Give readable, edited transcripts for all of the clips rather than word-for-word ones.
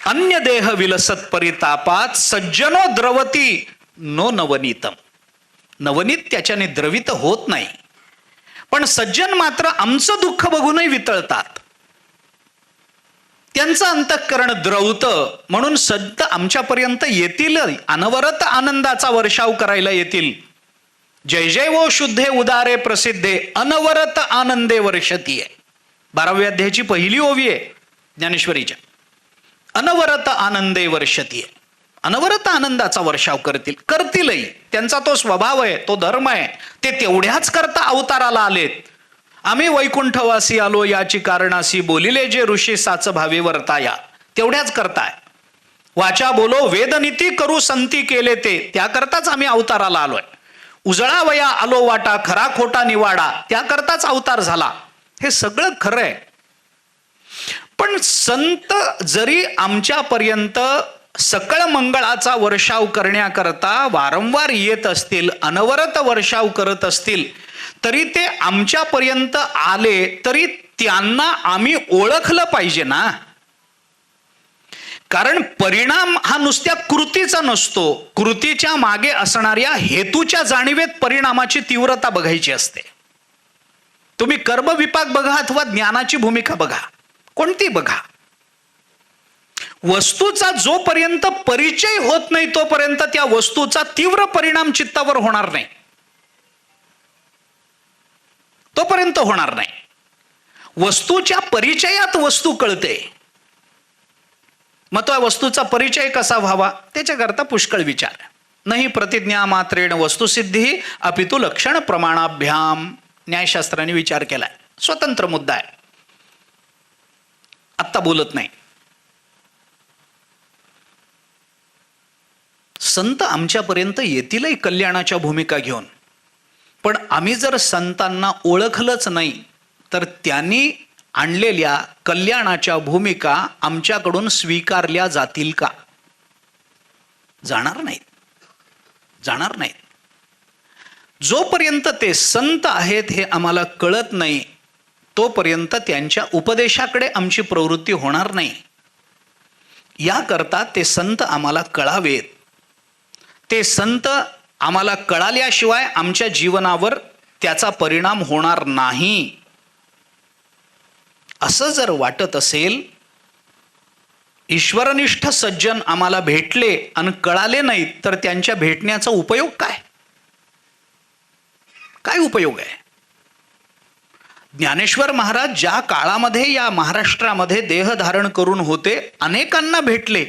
अन्य देह विलसत परितापात सज्जनो द्रवती नो नवनीतम. नवनीत त्याच्याने द्रवित होत नाही, पण सज्जन मात्र आमचं दुःख बघूनही वितळतात. त्यांचं अंतःकरण द्रवतं म्हणून संत आमच्यापर्यंत येतील, अनवरत आनंदाचा वर्षाव करायला येतील. जय जय वो शुद्धे उदारे प्रसिद्धे अनवरत आनंदे वर्षतीये. 12व्या अध्यायाची पहिली ओवी आहे ज्ञानेश्वरीच्या. अनवरत आनंदे वर्षतीये. अनवरत आनंदाचा वर्षाव करतीलही. त्यांचा तो स्वभाव आहे, तो धर्म आहे. ते तेवढ्याच करता अवताराला आलेत. आम्ही वैकुंठवासी आलो याची कारणासी बोलिले जे ऋषी साच भावे वर्ताया. तेवढ्याच करताय. वाचा बोलो वेदनीती करू संती केले ते, त्याकरताच आम्ही अवताराला आलोय. उजळावया आलो वाटा खरा खोटा निवाडा, त्याकरताच अवतार झाला. हे सगळं खरं आहे. पण संत जरी आमच्यापर्यंत सकळ मंगळाचा वर्षाव करण्याकरता वारंवार येत असतील, अनवरत वर्षाव करत असतील, तरी ते आमच्यापर्यंत आले तरी त्यांना आम्ही ओळखलं पाहिजे ना. कारण परिणाम हा नुसत्या कृतीचा नसतो. कृतीच्या मागे असणाऱ्या हेतूच्या जाणीवेत परिणामाची तीव्रता बघायची असते. तुम्ही कर्मविपाक बघा अथवा ज्ञानाची भूमिका बघा, कोणती बघा, वस्तूचा जोपर्यंत परिचय होत नाही तोपर्यंत त्या वस्तूचा तीव्र परिणाम चित्तावर होणार नाही. तोपर्यंत होणार नाही. वस्तूच्या परिचयात वस्तू कळते. मग त्या वस्तूचा परिचय कसा व्हावा त्याच्याकरता पुष्कळ विचार. नाही प्रतिज्ञा मात्रेण वस्तुसिद्धी अपितु लक्षण प्रमाणाभ्याम. न्यायशास्त्राने विचार केलाय. स्वतंत्र मुद्दा आहे, आत्ता बोलत नाही. संत आमच्यापर्यंत येतीलही कल्याणाच्या भूमिका घेऊन, पण आम्ही जर संतांना ओळखलंच नाही तर त्यांनी आणलेल्या कल्याणाच्या भूमिका आमच्याकडून स्वीकारल्या जातील का? जाणार नाहीत. जाणार नाहीत. जोपर्यंत ते संत आहेत हे आम्हाला कळत नाही तोपर्यंत त्यांच्या उपदेशाकडे आमची प्रवृत्ती होणार नाही. याकरता ते संत आम्हाला कळावेत. ते संत आम्हाला कळाल्याशिवाय आमच्या जीवनावर त्याचा परिणाम होणार नाही. असं जर वाटत असेल, ईश्वरनिष्ठ सज्जन आम्हाला भेटले आणि कळाले नाहीत तर त्यांच्या भेटण्याचा उपयोग काय? काय उपयोग आहे? ज्ञानेश्वर महाराज ज्या काळामध्ये या महाराष्ट्रामध्ये देह धारण करून होते, अनेकांना भेटले,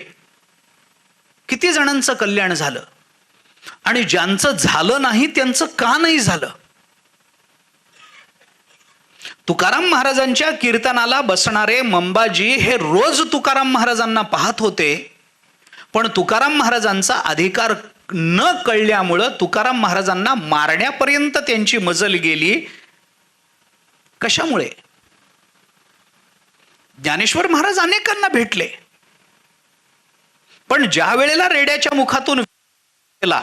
किती जणांचं कल्याण झालं. आणि ज्यांचं झालं नाही त्यांचं का नाही झालं? तुकाराम महाराजांच्या कीर्तनाला बसणारे मंबाजी हे रोज तुकाराम महाराजांना पाहत होते, पण तुकाराम महाराजांचा अधिकार न कळल्यामुळं तुकाराम महाराजांना मारण्यापर्यंत त्यांची मजल गेली. कशामुळे? ज्ञानेश्वर महाराज अनेकांना भेटले, पण ज्या वेळेला रेड्याच्या मुखातून गेला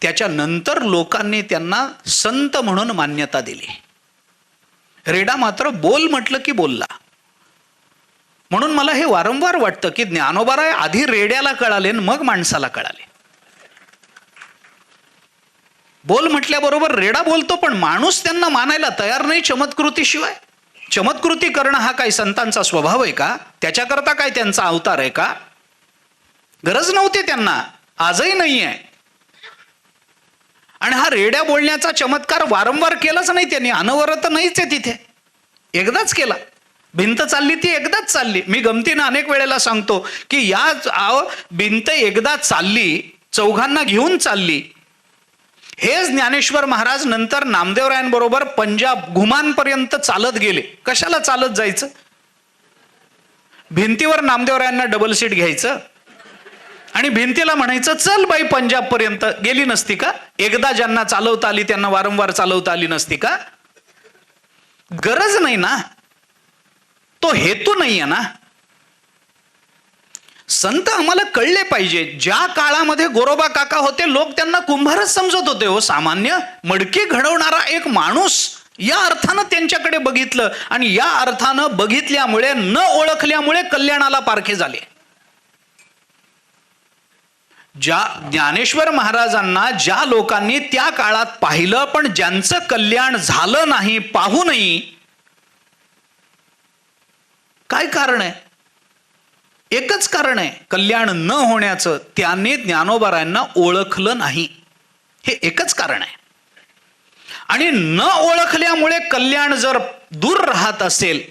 त्याच्यानंतर लोकांनी त्यांना संत म्हणून मान्यता दिली. रेडा मात्र बोल म्हटलं की बोलला. म्हणून मला हे वारंवार वाटतं की ज्ञानोबाराय आधी रेड्याला कळाले मग माणसाला कळाले. बोल म्हटल्याबरोबर रेडा बोलतो, पण माणूस त्यांना मानायला तयार नाही चमत्कृतीशिवाय. चमत्कृती करणं हा काय संतांचा स्वभाव आहे का? त्याच्याकरता काय त्यांचा अवतार आहे का? गरज नव्हती त्यांना, आजही नाही आहे. आणि हा रेड्या बोलण्याचा चमत्कार वारंवार केलाच नाही त्यांनी. अनवरत नाहीच आहे तिथे, एकदाच केला. भिंत चालली ती एकदाच चालली. मी गमतीनं अनेक वेळेला सांगतो की या भिंत एकदा चालली, चौघांना घेऊन चालली. हेच ज्ञानेश्वर महाराज नंतर नामदेवरायांबरोबर पंजाब घुमानपर्यंत चालत गेले. कशाला चालत जायचं? भिंतीवर नामदेवरायांना डबल सीट घ्यायचं आणि भिंतीला म्हणायचं चल बाई पंजाब पर्यंत. गेली नसती का? एकदा ज्यांना चालवता आली त्यांना वारंवार चालवता आली नसती का? गरज नाही ना, तो हेतू नाहीये ना. संत आम्हाला कळले पाहिजे. ज्या काळामध्ये गोरोबा काका होते लोक त्यांना कुंभारच समजत होते. हो, सामान्य मडकी घडवणारा एक माणूस या अर्थानं त्यांच्याकडे बघितलं आणि या अर्थानं बघितल्यामुळे न ओळखल्यामुळे कल्याणाला पारखे झाले. ज्या ज्ञानेश्वर महाराजांना ज्या लोकांनी त्या काळात पाहिलं पण ज्यांचं कल्याण झालं नाही, पाहूनही काय कारण आहे? एकच कारण आहे कल्याण न होण्याचं, त्यांनी ज्ञानोबारायांना ओळखलं नाही. हे एकच कारण आहे. आणि न ओळखल्यामुळे कल्याण जर दूर राहत असेल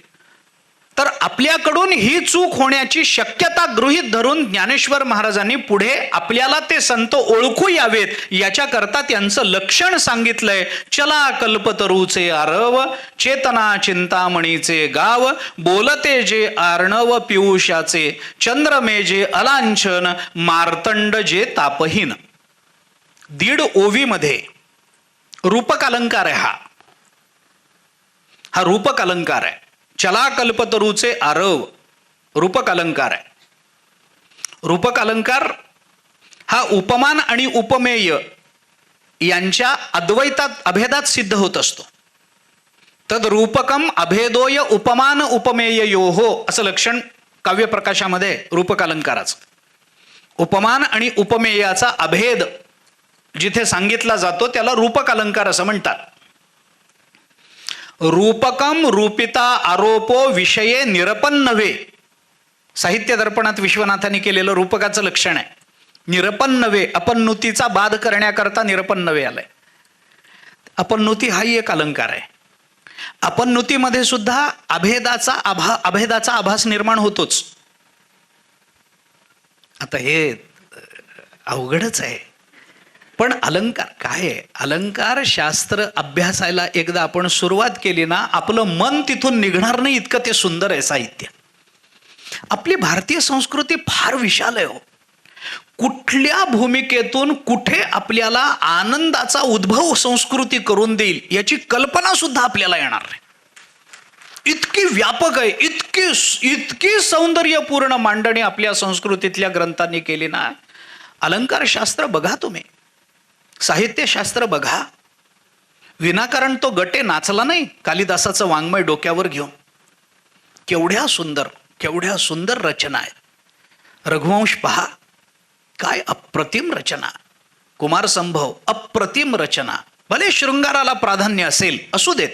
तर आपल्याकडून ही चूक होण्याची शक्यता गृहीत धरून ज्ञानेश्वर महाराजांनी पुढे आपल्याला ते संत ओळखू यावेत याच्याकरता त्यांचं लक्षण सांगितलंय. चला कल्पतरूचे आरव, चेतना चिंतामणीचे गाव, बोलते जे आर्णव पियुषाचे, चंद्रमे जे अलांछन, मार्तंड जे तापहीन. 1.5 ओवीमध्ये रूपक अलंकार आहे. हा रूपक अलंकार आहे. चला कल्पतरूचे आरव रूपक अलंकार आहे. रूपक अलंकार हा उपमान आणि उपमेय यांच्या अद्वैतात अभेदात सिद्ध होत असतो. तद रूपकम अभेदोय उपमान उपमेययोः असं लक्षण काव्यप्रकाशामध्ये रूपक अलंकाराचं. उपमान आणि उपमेयाचा अभेद जिथे सांगितला जातो त्याला रूपक अलंकार असं म्हणतात. रूपकम रूपिता आरोपो विषये निरपन नव्हे. साहित्य दर्पणात विश्वनाथांनी केलेलं रूपकाचं लक्षण आहे. निरपन नव्हे, अपन्नुतीचा बाध करण्याकरता निरपन नव्हे आलंय. अपन्नुती हाही एक अलंकार आहे. अपन्नुतीमध्ये सुद्धा अभेदाचा आभास निर्माण होतोच. आता हे अवघडच आहे. पण अलंकार काय आहे? अलंकार शास्त्र अभ्यासायला एकदा आपण सुरुवात केली ना, आपलं मन तिथून निघणार नाही इतकं ते सुंदर आहे साहित्य. आपली भारतीय संस्कृती फार विशाल आहे हो. कुठल्या भूमिकेतून कुठे आपल्याला आनंदाचा उद्भव संस्कृती करून देईल याची कल्पना सुद्धा आपल्याला येणार नाही. इतकी व्यापक आहे, इतकी सौंदर्यपूर्ण मांडणी आपल्या संस्कृतीतल्या ग्रंथांनी केली ना. अलंकार शास्त्र बघा तुम्ही, साहित्यशास्त्र बघा. विनाकारण तो गटे नाचला नाही कालिदासाचं वाङ्मय डोक्यावर घेऊन. केवढ्या सुंदर रचना आहेत. रघुवंश पहा, काय अप्रतिम रचना. कुमार संभव अप्रतिम रचना. भले शृंगाराला प्राधान्य असेल, असू देत,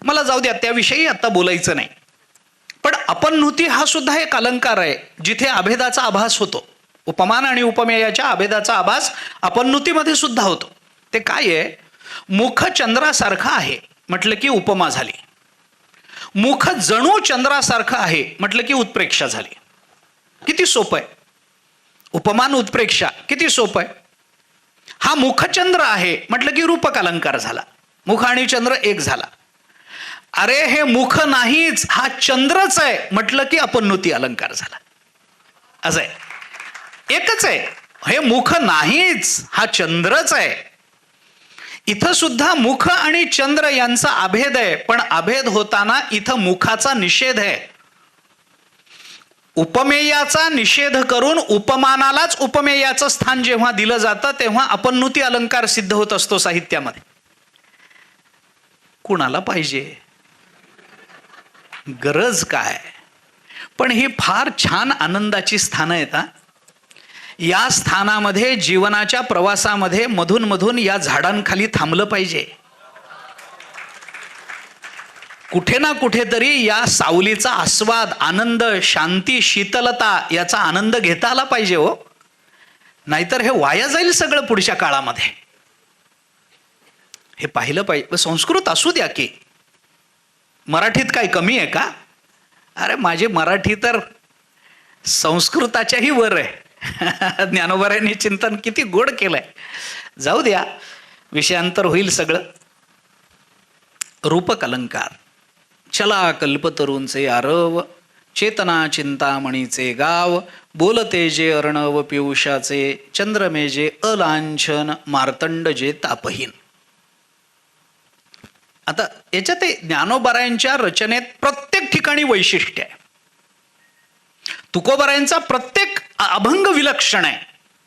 मला जाऊ द्या, त्याविषयी आता बोलायचं नाही. पण अपन्नुती हा सुद्धा एक अलंकार आहे जिथे अभेदाचा आभास होतो. उपमान आणि उपमेयाच्या अभेदाचा आभास अपन्नुतीमध्ये सुद्धा होतो. ते काय आहे? मुख चंद्रासारखं आहे म्हटलं की उपमा झाली. मुख जणू चंद्रासारखं आहे म्हटलं की उत्प्रेक्षा झाली. किती सोपं आहे. उपमान उत्प्रेक्षा किती सोपं आहे. हा मुखचंद्र आहे म्हटलं की रूपक अलंकार झाला. मुख आणि चंद्र एक झाला. अरे हे मुख नाहीच, हा चंद्रच आहे म्हटलं की अपन्नुती अलंकार झाला. असं आहे, एकच आहे. हे मुख नाहीच, हा चंद्रच आहे. इथं सुद्धा मुख आणि चंद्र यांचा अभेद आहे, पण अभेद होताना इथं मुखाचा निषेध आहे. उपमेयाचा निषेध करून उपमानालाच उपमेयाचं स्थान जेव्हा दिलं जातं तेव्हा अपन्नुती अलंकार सिद्ध होत असतो साहित्यामध्ये. कुणाला पाहिजे, गरज काय? पण ही फार छान आनंदाची स्थानं आहेत. या स्थानामध्ये जीवनाच्या प्रवासामध्ये मधून मधून या झाडांखाली थांबलं पाहिजे. कुठे ना कुठेतरी या सावलीचा आस्वाद, आनंद, शांती, शीतलता याचा आनंद घेता आला पाहिजे हो. नाहीतर हे वाया जाईल सगळं पुढच्या काळामध्ये. हे पाहिलं पाहिजे. संस्कृत असू द्या की, मराठीत काय कमी आहे का? अरे माझी मराठी तर संस्कृताच्याही वर आहे. ज्ञानोबारायांनी चिंतन किती गोड केलंय. जाऊ द्या, विषयांतर होईल सगळं. रूपक अलंकार. चला कल्पतरूंचे आरव, चेतना चिंतामणीचे गाव, बोलते जे अर्णव पियुषाचे, चंद्रमे जे अलांछन, मार्तंड जे तापहीन. आता याच्यात ज्ञानोबारायांच्या रचनेत प्रत्येक ठिकाणी वैशिष्ट्य आहे. तुकोबारायांचा प्रत्येक अभंग विलक्षण आहे.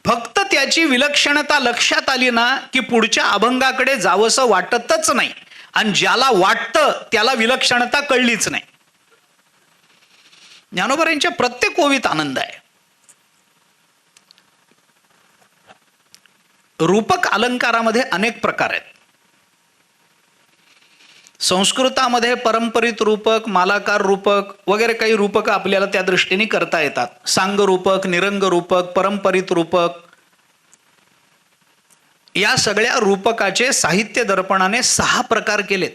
फक्त त्याची विलक्षणता लक्षात आली ना की पुढच्या अभंगाकडे जावंसं वाटतच नाही, आणि ज्याला वाटतं त्याला विलक्षणता कळलीच नाही. ज्ञानोबारायांच्या प्रत्येक ओवीत आनंद आहे. रूपक अलंकारामध्ये अनेक प्रकार आहेत. संस्कृतामध्ये परंपरित रूपक, मालाकार रूपक वगैरे काही रूपक आपल्याला त्या दृष्टीने करता येतात. सांग रूपक, निरंग रूपक, परंपरित रूपक, या सगळ्या रूपकाचे साहित्य दर्पणाने 6 प्रकार केलेत.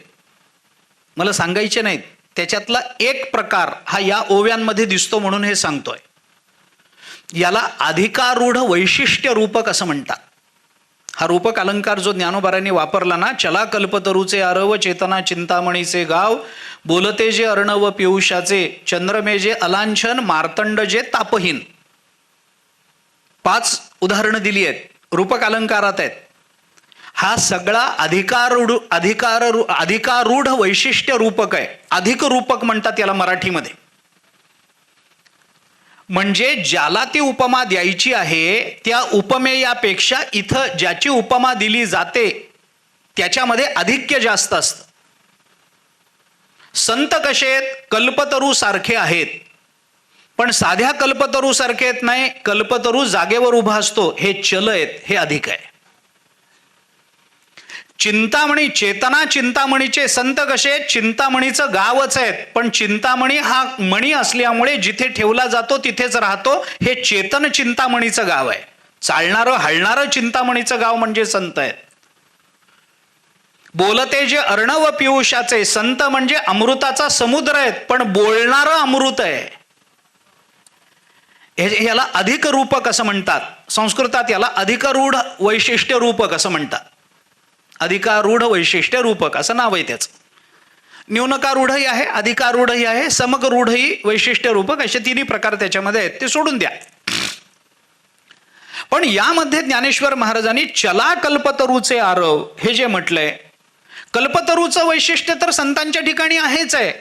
मला सांगायचे नाहीत, त्याच्यातला एक प्रकार हा या ओव्यांमध्ये दिसतो म्हणून हे सांगतोय. याला अधिकारूढ वैशिष्ट्य रूपक असं म्हणतात. हा रूपक अलंकार जो ज्ञानोबारांनी वापरला ना, चला कल्पतरूचे आरव, चेतना चिंतामणीचे गाव, बोलते जे अर्णव पियुषाचे, चंद्रमे जे अलांछन, मार्तंड जे तापहीन, 5 उदाहरणं दिली आहेत, रूपक अलंकारात आहेत. हा सगळा अधिकारूढ वैशिष्ट्य रूपक आहे. अधिक रूपक म्हणतात याला मराठीमध्ये. म्हणजे ज्याला ती उपमा द्यायची आहे त्या उपमेयापेक्षा इथं ज्याची उपमा दिली जाते त्याच्यामध्ये अधिक्य जास्त असतं. संत कसे आहेत? कल्पतरू सारखे आहेत, पण साध्या कल्पतरू सारखे आहेत नाही. कल्पतरू जागेवर उभा असतो, हे चल आहेत, हे अधिक आहे. चिंतामणी, चेतना चिंतामणीचे संत कसे? चिंतामणीचं गावच आहेत, पण चिंतामणी हा मणी असल्यामुळे जिथे ठेवला जातो तिथेच राहतो. हे चेतन चिंतामणीचं गाव आहे. चालणारं हलणारं चिंतामणीचं गाव म्हणजे संत आहेत. बोलते जे अर्णव पियुषाचे, संत म्हणजे अमृताचा समुद्र आहेत, पण बोलणारं अमृत आहे. याला अधिक रूपक असं म्हणतात. संस्कृतात याला अधिकारूढ वैशिष्ट्य रूपक असं म्हणतात. अधिकारूढ वैशिष्ट्य रूपक असं नाव आहे त्याचं. न्यूनकारूढही आहे, अधिकारूढही आहे, समकरूढही वैशिष्ट्य रूपक, असे 3 प्रकार त्याच्यामध्ये आहेत. ते सोडून द्या. पण यामध्ये ज्ञानेश्वर महाराजांनी चला कल्पतरूचे आरव हे जे म्हटलंय, कल्पतरूचं वैशिष्ट्य तर संतांच्या ठिकाणी आहेच आहे,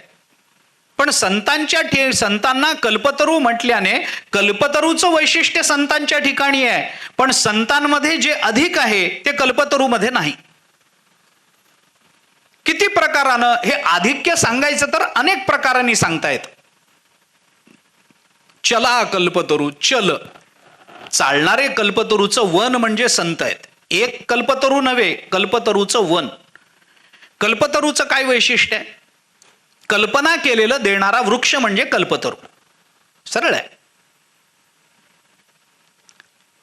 पण संतांना कल्पतरू म्हटल्याने कल्पतरूचं वैशिष्ट्य संतांच्या ठिकाणी आहे, पण संतांमध्ये जे अधिक आहे ते कल्पतरूमध्ये नाही. किती प्रकारानं हे आधिक्य सांगायचं तर अनेक प्रकारांनी सांगता येत. चला कल्पतरू, चल, चालणारे कल्पतरूचं वन म्हणजे संत आहेत. एक कल्पतरू नव्हे, कल्पतरूचं वन. कल्पतरूचं काय वैशिष्ट्य आहे? कल्पना केलेलं देणारा वृक्ष म्हणजे कल्पतरू. सरळ आहे.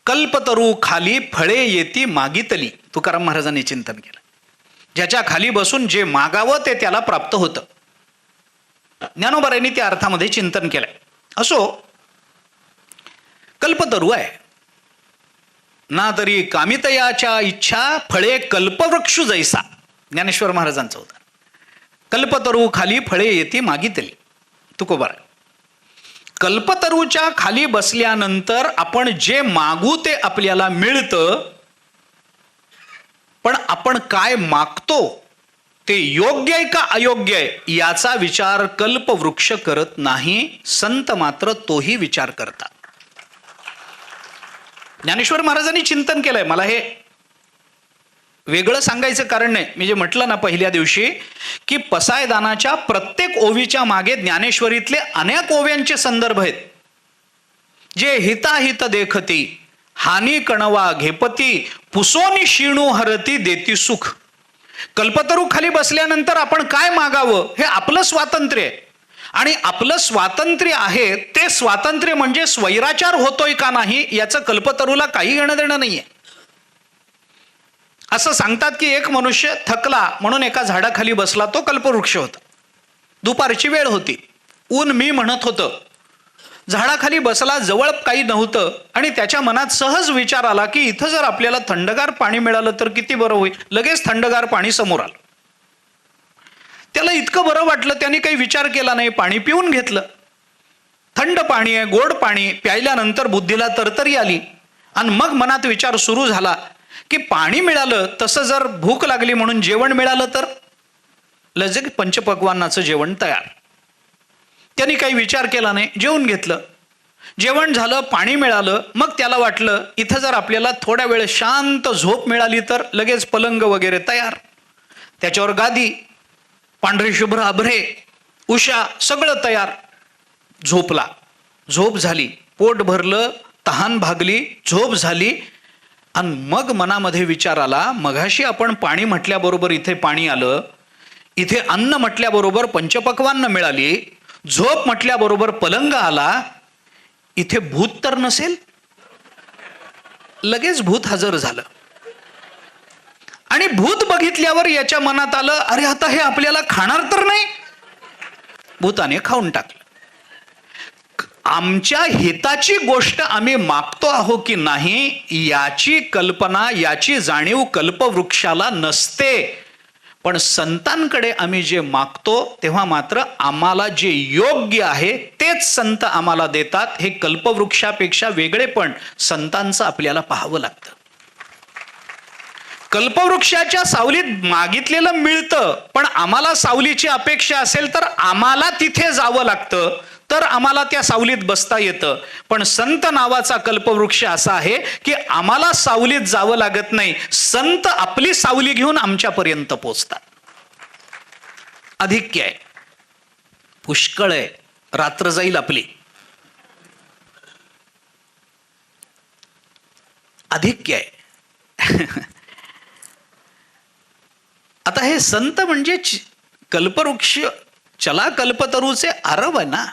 कल्पतरू खाली फळे येती मागितली, तुकाराम महाराजांनी चिंतन केलं. ज्याच्या खाली बसून जे मागावं ते त्याला प्राप्त होतं. ज्ञानोबारांनी त्या अर्थामध्ये चिंतन केलंय. असो, कल्पतरू आहे ना, तरी कामितयाच्या इच्छा फळे कल्पवृक्षू जैसा, ज्ञानेश्वर महाराजांचं होतं. कल्पतरू खाली फळे येती मागितली, तुकोबार. कल्पतरूच्या खाली बसल्यानंतर आपण जे मागू ते आपल्याला मिळतं, पण आपण काय मागतो ते योग्य आहे का अयोग्य आहे याचा विचार कल्पवृक्ष करत नाही. संत मात्र तोही विचार करतात. ज्ञानेश्वर महाराजांनी चिंतन केलंय. मला हे वेगळं सांगायचं कारण नाही. मी जे म्हटलं ना पहिल्या दिवशी की पसायदानाच्या प्रत्येक ओवीच्या मागे ज्ञानेश्वरीतले अनेक ओव्यांचे संदर्भ आहेत. जे हिताहित देखती, हानी कणवा घेपती, पुसोनी शिणू हरती देती सुख. कल्पतरू खाली बसल्यानंतर आपण काय मागावं हे आपलं स्वातंत्र्य आहे. आणि आपलं स्वातंत्र्य आहे ते स्वातंत्र्य म्हणजे स्वैराचार होतोय का नाही याचं कल्पतरूला काही घेणं देणं नाहीये. असं सांगतात की एक मनुष्य थकला म्हणून एका झाडाखाली बसला, तो कल्पवृक्ष होता. दुपारची वेळ होती, ऊन मी म्हणत होतं. झाडाखाली बसला, जवळ काही नव्हतं, आणि त्याच्या मनात सहज विचार आला की इथं जर आपल्याला थंडगार पाणी मिळालं तर किती बरं होईल. लगेच थंडगार पाणी समोर आलं. त्याला इतकं बरं वाटलं, त्याने काही विचार केला नाही, पाणी पिऊन घेतलं. थंड पाणी आहे, गोड पाणी. प्यायल्यानंतर बुद्धीला तरतरी आली आणि मग मनात विचार सुरू झाला की पाणी मिळालं, तसं जर भूक लागली म्हणून जेवण मिळालं तर लगेच पंचपक्वान्नाचं जेवण तयार. त्यांनी काही विचार केला नाही, जेवून घेतलं. जेवण झालं, पाणी मिळालं. मग त्याला वाटलं इथं जर आपल्याला थोड्या वेळ शांत झोप मिळाली तर लगेच पलंग वगैरे तयार, त्याच्यावर गादी, पांढरी शुभ्र अभ्रे, उषा, सगळं तयार. झोपला. झोप झाली, पोट भरलं, तहान भागली, झोप झाली आणि मग मनामध्ये विचार आला, मघाशी आपण पाणी म्हटल्याबरोबर इथे पाणी आलं, इथे अन्न म्हटल्याबरोबर पंचपक्वान्न मिळाली, झोप म्हटल्याबरोबर पलंग आला, इथे भूत तर नसेल? लगेच भूत हजर झालं. आणि भूत बघितल्यावर याच्या मनात आलं, अरे आता हे आपल्याला खाणार तर नाही? भूताने खाऊन टाकलं. आमच्या हिताची गोष्ट आम्ही मागतो आहो की नाही याची कल्पना, याची जाणीव कल्पवृक्षाला नसते. पण संतांकडे आम्ही जे मागतो तेव्हा मात्र आम्हाला जे योग्य आहे तेच संत आम्हाला देतात. हे कल्पवृक्षापेक्षा वेगळे पण संतांचं आपल्याला पाहावं लागतं. कल्पवृक्षाच्या सावलीत मागितलेलं मिळतं, पण आम्हाला सावलीची अपेक्षा असेल तर आम्हाला तिथे जावं लागतं, तर आम्हाला त्या सावलीत बसता येतं. पण संत नावाचा कल्पवृक्ष असा आहे की आम्हाला सावलीत जावं लागत नाही, संत आपली सावली घेऊन आमच्यापर्यंत पोचतात. अधिक्य आहे, पुष्कळ आहे, रात्र जाईल आपली. अधिक्य आहे. आता हे संत म्हणजे कल्पवृक्ष, चला कल्पतरूचे आरव आहे ना,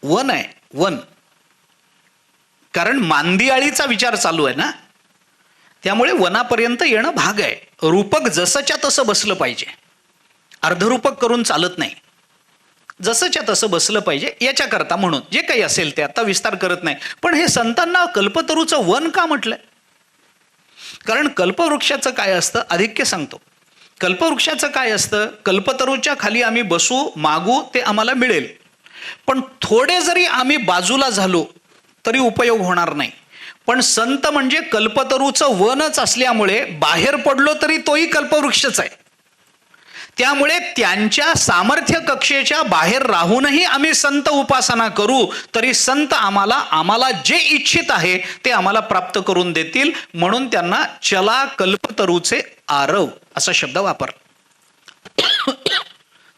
वन आहे, वन. कारण मांदियाळीचा विचार चालू आहे ना, त्यामुळे वनापर्यंत येणं भाग आहे. रूपक जसंच्या तसं बसलं पाहिजे, अर्धरूपक करून चालत नाही. जसंच्या तसं बसलं पाहिजे याच्याकरता म्हणून जे काही असेल ते आता विस्तार करत नाही. पण हे संतांना कल्पतरूचं वन का म्हटलंय? कारण कल्पवृक्षाचं काय असतं, अधिक्य सांगतो. कल्पवृक्षाचं काय असतं, कल्पतरूच्या खाली आम्ही बसू, मागू, ते आम्हाला मिळेल. पण थोडे जरी आम्ही बाजूला झालो तरी उपयोग होणार नाही. पण संत म्हणजे कल्पतरूचं वनच असल्यामुळे बाहेर पडलो तरी तोही कल्पवृक्षच आहे. त्यामुळे त्यांच्या सामर्थ्य कक्षेच्या बाहेर राहूनही आम्ही संत उपासना करू तरी संत आम्हाला जे इच्छित आहे ते आम्हाला प्राप्त करून देतील. म्हणून त्यांना चला कल्पतरूचे आरव असा शब्द वापर.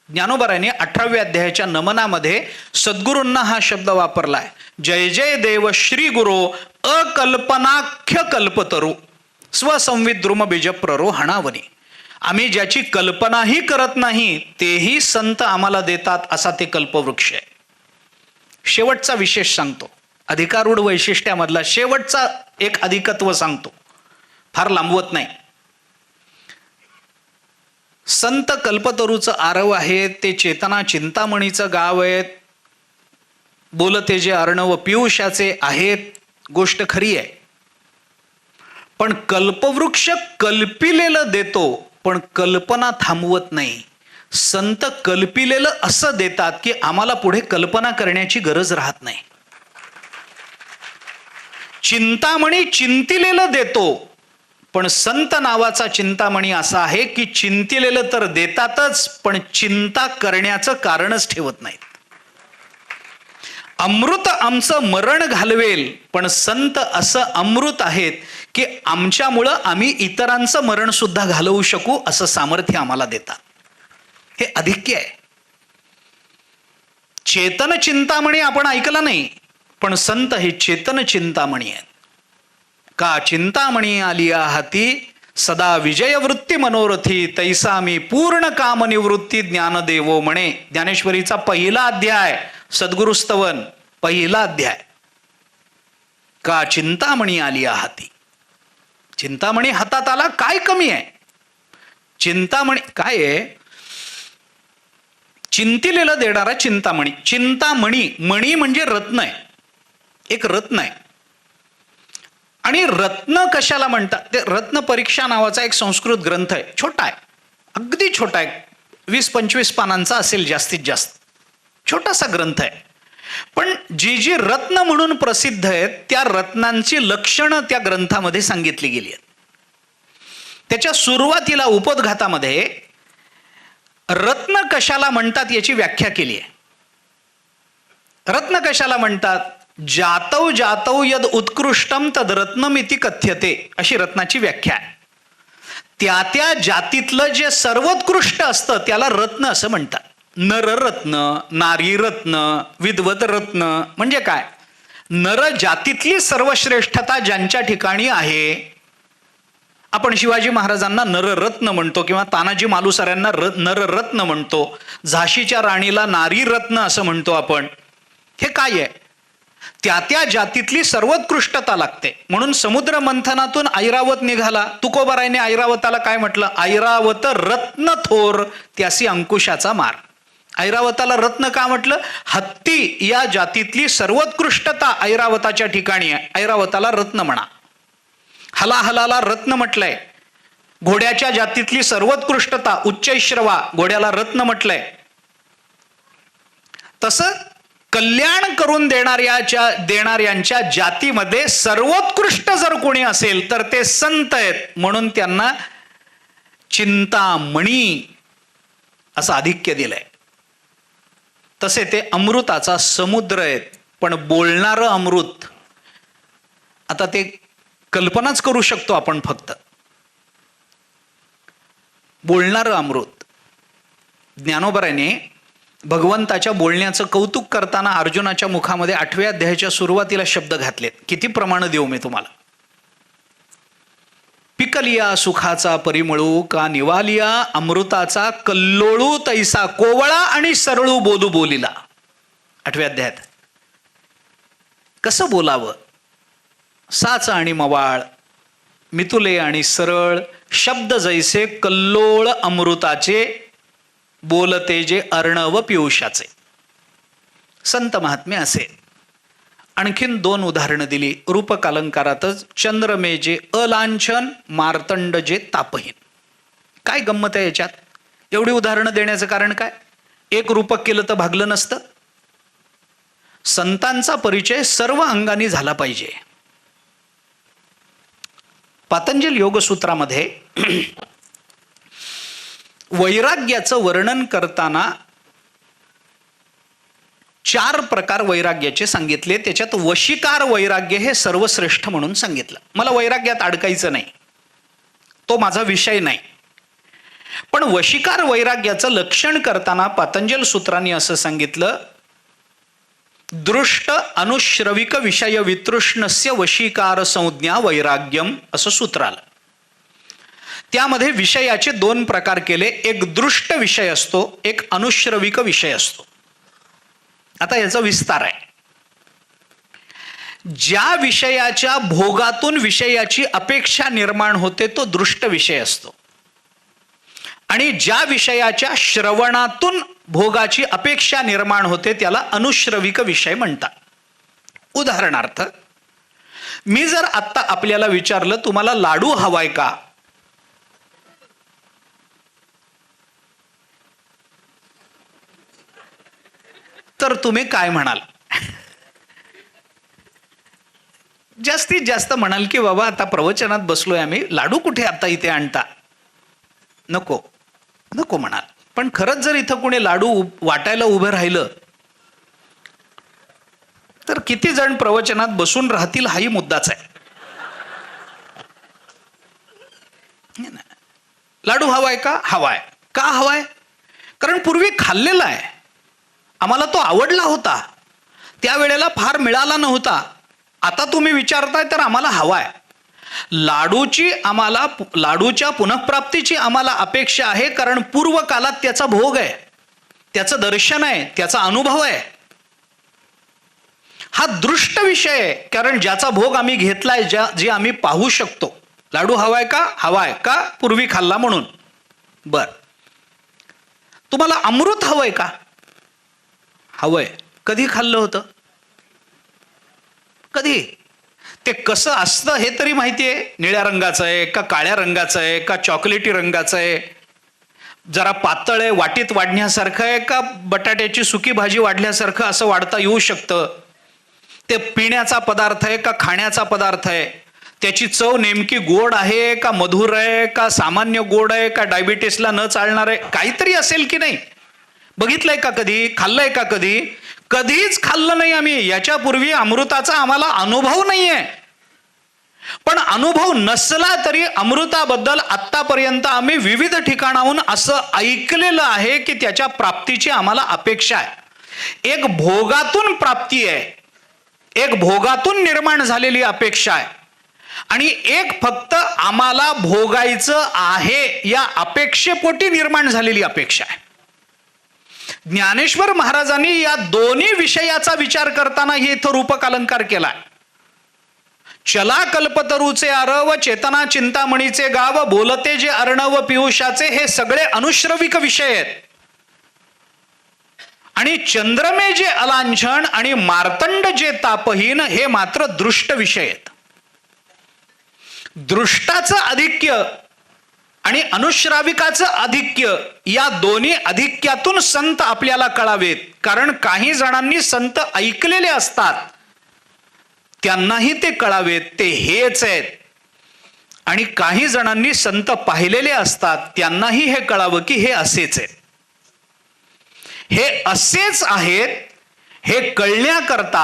ज्ञानोबराने 18व्या अध्यायाच्या नमनामध्ये सद्गुरूंना हा शब्द वापरलाय. जय जय देव श्री गुरो अकल्पनाख्य कल्पतरू स्वसंविद्रुम बीजप्ररो हणावनी. आम्ही ज्याची कल्पनाही करत नाही तेही संत आम्हाला देतात असा ते कल्पवृक्ष आहे. शेवटचा विशेष सांगतो, अधिकारूढ वैशिष्ट्यामधला शेवटचा एक अधिकत्व सांगतो, फार लांबवत नाही. संत कल्पतरूचं आरव आहे, ते चेतना चिंतामणीचं गाव आहे, बोलते जे अर्णव पियुषाचे आहेत, गोष्ट खरी आहे. पण कल्पवृक्ष कल्पिलेलं देतो, पण कल्पना थांबवत नाही. संत कल्पिलेलं असं देतात की आम्हाला पुढे कल्पना करण्याची गरज राहत नाही. चिंतामणी चिंतिलेलं देतो, पण संत नावाचा चिंतामणी असा आहे की चिंतिलेलं तर देतातच, पण चिंता करण्याचं कारणच ठेवत नाहीत. अमृत आमचं मरण घालवेल, पण संत असं अमृत आहेत की आमच्यामुळं आम्ही इतरांचं मरण सुद्धा घालवू शकू असं सामर्थ्य आम्हाला देतात. हे अधिक्य आहे. चेतन चिंतामणी आपण ऐकला नाही, पण संत हे चेतन चिंतामणी आहेत. का चिंतामणी आलिया हाती सदा विजय वृत्ती मनोरथी, तैसा मी पूर्ण काम निवृत्ती ज्ञानदेवो म्हणे. ज्ञानेश्वरीचा पहिला अध्याय, सद्गुरुस्तवन पहिला अध्याय. का चिंतामणी आलिया हाती. चिंतामणी हातात आला, काय कमी आहे? चिंतामणी काय आहे? चिंतिलेलं देणारा चिंतामणी. चिंतामणी, मणी म्हणजे रत्न आहे, एक रत्न आहे. आणि रत्न कशाला म्हणतात? ते रत्न परीक्षा नावाचा एक संस्कृत ग्रंथ आहे, छोटा आहे, अगदी छोटा आहे, 20-25 पानांचा असेल जास्तीत जास्त, छोटासा ग्रंथ आहे. पण जी जी रत्न म्हणून प्रसिद्ध आहेत त्या रत्नांची लक्षणं त्या ग्रंथामध्ये सांगितली गेली आहेत. त्याच्या सुरुवातीला उपोद्घातामध्ये रत्न कशाला म्हणतात याची व्याख्या केली आहे. रत्न कशाला म्हणतात? जातौ जातौ यद उत्कृष्टम तद रत्नमिति कथ्यते, अशी रत्नाची व्याख्या आहे. त्या त्या जातीतलं जे सर्वोत्कृष्ट असतं त्याला रत्न असं म्हणतात. नररत्न, नारी रत्न, विद्वत रत्न म्हणजे काय? नर जातीतली सर्वश्रेष्ठता ज्यांच्या ठिकाणी आहे आपण शिवाजी महाराजांना नररत्न म्हणतो किंवा तानाजी मालुसऱ्यांना नररत्न म्हणतो, झाशीच्या राणीला नारी रत्न असं म्हणतो आपण. हे काय आहे? त्या त्या जातीतली सर्वोत्कृष्टता लागते. म्हणून समुद्र मंथनातून ऐरावत निघाला. तुकोबारायने ऐरावताला काय म्हटलं? ऐरावत रत्न थोर त्यासी अंकुशाचा मार. ऐरावताला रत्न का म्हटलं? हत्ती या जातीतली सर्वोत्कृष्टता ऐरावताच्या ठिकाणी आहे, ऐरावताला रत्न म्हणा. हलाहलाला रत्न म्हटलंय. घोड्याच्या जातीतली सर्वोत्कृष्टता उच्चैश्रवा, घोड्याला रत्न म्हटलंय. तसं कल्याण करून देणाऱ्यांच्या जातीमध्ये सर्वोत्कृष्ट जर कोणी असेल तर ते संत आहेत, म्हणून त्यांना चिंतामणी असं आधिक्य दिलंय. तसे ते अमृताचा समुद्र आहेत, पण बोलणारं अमृत. आता ते कल्पनाच करू शकतो आपण फक्त. बोलणारं अमृत. ज्ञानोबराने भगवंताच्या बोलण्याचं कौतुक करताना अर्जुनाच्या मुखामध्ये 8व्या अध्यायाच्या सुरुवातीला शब्द घातलेत. किती प्रमाण देऊ मी तुम्हाला? पिकलिया सुखाचा परिमळू का निवालिया अमृताचा कल्लोळू तैसा कोवळा आणि सरळू बोलू बोलिला. 8व्या अध्यायात कसं बोलावं? साच आणि मवाळ, मितुले आणि सरळ, शब्द जैसे कल्लोळ अमृताचे, बोलते जे अर्णव पियुषाचे. संत महात्म्य असे. आणखीन 2 उदाहरणं दिली रूपकालंकारातच. चंद्रमे जे अलांछन, मार्तंड जे तापहीन. काय गंमत आहे याच्यात? एवढी उदाहरणं देण्याचं कारण काय? एक रूपक केलं तर भागलं नसतं? संतांचा परिचय सर्व अंगाने झाला पाहिजे. पातंजल योगसूत्रामध्ये वैराग्याचं वर्णन करताना 4 प्रकार वैराग्याचे सांगितले. त्याच्यात वशीकार वैराग्य हे सर्वश्रेष्ठ म्हणून सांगितलं. मला वैराग्यात अडकायचं नाही, तो माझा विषय नाही. पण वशीकार वैराग्याचं लक्षण करताना पातंजल सूत्रांनी असं सांगितलं, दृष्ट अनुश्रविक विषय वितृष्णस्य वशीकार संज्ञा वैराग्यम असं सूत्र आलं. त्यामध्ये विषयाचे 2 प्रकार केले. एक दृष्ट विषय असतो, एक अनुश्रविक विषय असतो. आता याचा विस्तार आहे. ज्या विषयाच्या भोगातून विषयाची अपेक्षा निर्माण होते तो दृष्ट विषय असतो, आणि ज्या विषयाच्या श्रवणातून भोगाची अपेक्षा निर्माण होते त्याला अनुश्रविक विषय म्हणतात. उदाहरणार्थ, मी जर आत्ता आपल्याला विचारलं तुम्हाला लाडू हवाय का, तर तुम्ही काय म्हणाल? जास्तीत जास्त म्हणाल की बाबा आता प्रवचनात बसलोय आम्ही, लाडू कुठे आता इथे आणता, नको नको म्हणाल. पण खरंच जर इथं कोणी लाडू वाटायला उभं राहिलं तर किती जण प्रवचनात बसून राहतील हाही मुद्दाच आहे. लाडू हवाय का? हवाय. का हवाय? कारण पूर्वी खाल्लेला आहे, आम्हाला तो आवडला होता, त्यावेळेला फार मिळाला नव्हता. आता तुम्ही विचारताय तर आम्हाला हवाय. लाडूच्या पुनःप्राप्तीची आम्हाला अपेक्षा आहे, कारण पूर्व कालात त्याचा भोग आहे, त्याचं दर्शन आहे, त्याचा अनुभव आहे. हा दृष्ट विषय आहे, कारण ज्याचा भोग आम्ही घेतलाय, जे आम्ही पाहू शकतो. लाडू हवाय का? हवाय. का? पूर्वी खाल्ला म्हणून. बर, तुम्हाला अमृत हवंय का? हवंय. कधी खाल्लं होतं? कधी? ते कसं असतं हे तरी माहिती आहे? निळ्या रंगाचं आहे का काळ्या रंगाचं आहे का चॉकलेटी रंगाचं आहे? जरा पातळ आहे, वाटीत वाढण्यासारखं आहे का बटाट्याची सुकी भाजी वाढल्यासारखं असं वाढता येऊ शकतं? ते पिण्याचा पदार्थ आहे का खाण्याचा पदार्थ आहे? त्याची चव नेमकी गोड आहे का मधुर आहे का सामान्य गोड आहे का डायबिटीसला न चालणार आहे? काहीतरी असेल की नाही? बघितलंय का कधी? खाल्लंय का कधी? कधीच खाल्लं नाही आम्ही. याच्यापूर्वी अमृताचा आम्हाला अनुभव नाहीये. पण अनुभव नसला तरी अमृताबद्दल आत्तापर्यंत आम्ही विविध ठिकाणाहून असं ऐकलेलं आहे की त्याच्या प्राप्तीची आम्हाला अपेक्षा आहे. एक भोगातून प्राप्ती आहे, एक भोगातून निर्माण झालेली अपेक्षा आहे. आणि एक फक्त आम्हाला भोगायचं आहे या अपेक्षेपोटी निर्माण झालेली अपेक्षा आहे. ज्ञानेश्वर महाराजांनी या दोन्ही विषयाचा विचार करताना हे इथं रूपक अलंकार केलाय. चला कल्पतरूचे आरव, चेतना चिंतामणीचे गाव, बोलते जे अर्णव पियुषाचे, हे सगळे अनुश्रविक विषय आहेत. आणि चंद्रमे जे अलांछन आणि मार्तंड जे तापहीन हे मात्र दृष्ट विषय आहेत. दृष्टाचं आधिक्य आणि अनुश्राविकाचं आधिक्य या दोन्ही आधिक्यातून संत आपल्याला कळावेत. कारण काही जणांनी संत ऐकलेले असतात, त्यांनाही ते कळावेत ते हेच आहेत. आणि काही जणांनी संत पाहिलेले असतात, त्यांनाही हे कळावं की हे असेच आहेत. हे असेच आहेत हे कळण्याकरता